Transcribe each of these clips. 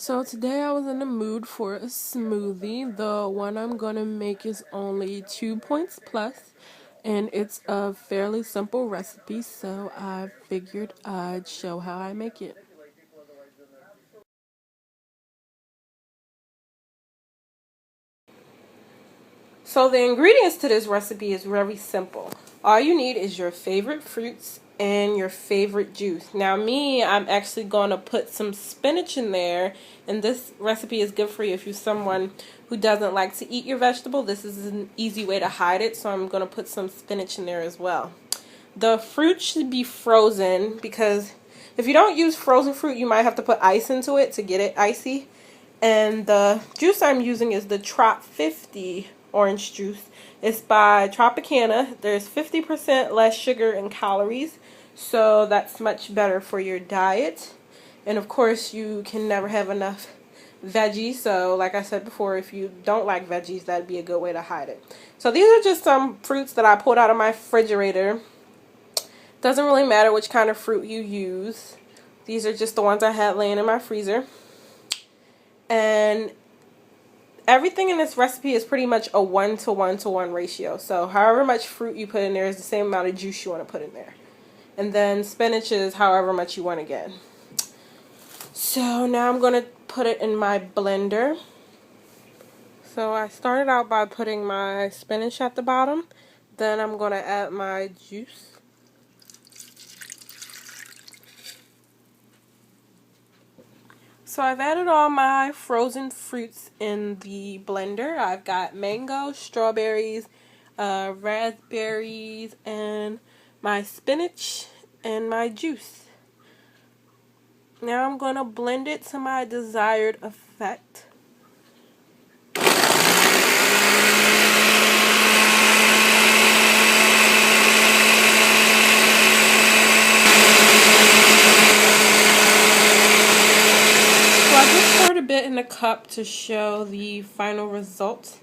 So today I was in the mood for a smoothie. The one I'm gonna make is only 2 points plus, and it's a fairly simple recipe, so I figured I'd show how I make it. So the ingredients to this recipe is very simple. All you need is your favorite fruits and your favorite juice. Now me, I'm actually going to put some spinach in there, and this recipe is good for you if you're someone who doesn't like to eat your vegetable. This is an easy way to hide it, so I'm going to put some spinach in there as well. The fruit should be frozen because if you don't use frozen fruit, you might have to put ice into it to get it icy. And the juice I'm using is the Trop 50 orange juice. It's by Tropicana. There's 50% less sugar and calories, so that's much better for your diet. And of course, you can never have enough veggies, so like I said before, if you don't like veggies, that'd be a good way to hide it. So these are just some fruits that I pulled out of my refrigerator. Doesn't really matter which kind of fruit you use. These are just the ones I had laying in my freezer. And everything in this recipe is pretty much a 1-to-1-to-1 ratio. So however much fruit you put in there is the same amount of juice you want to put in there. And then spinach is however much you want again. So now I'm going to put it in my blender. So I started out by putting my spinach at the bottom. Then I'm going to add my juice. So I've added all my frozen fruits in the blender. I've got mango, strawberries, raspberries, and my spinach and my juice. Now I'm going to blend it to my desired effect. I just poured a bit in a cup to show the final result.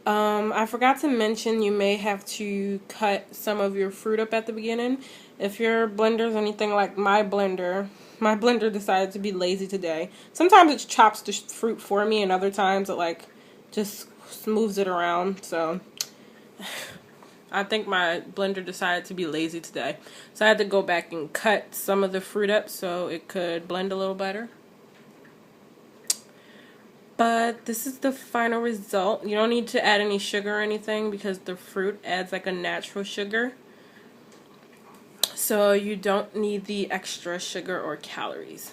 I forgot to mention you may have to cut some of your fruit up at the beginning. If your blender is anything like my blender decided to be lazy today. Sometimes it chops the fruit for me, and other times it just moves it around. So I think my blender decided to be lazy today. So I had to go back and cut some of the fruit up so it could blend a little better. But this is the final result. You don't need to add any sugar or anything because the fruit adds like a natural sugar. So you don't need the extra sugar or calories.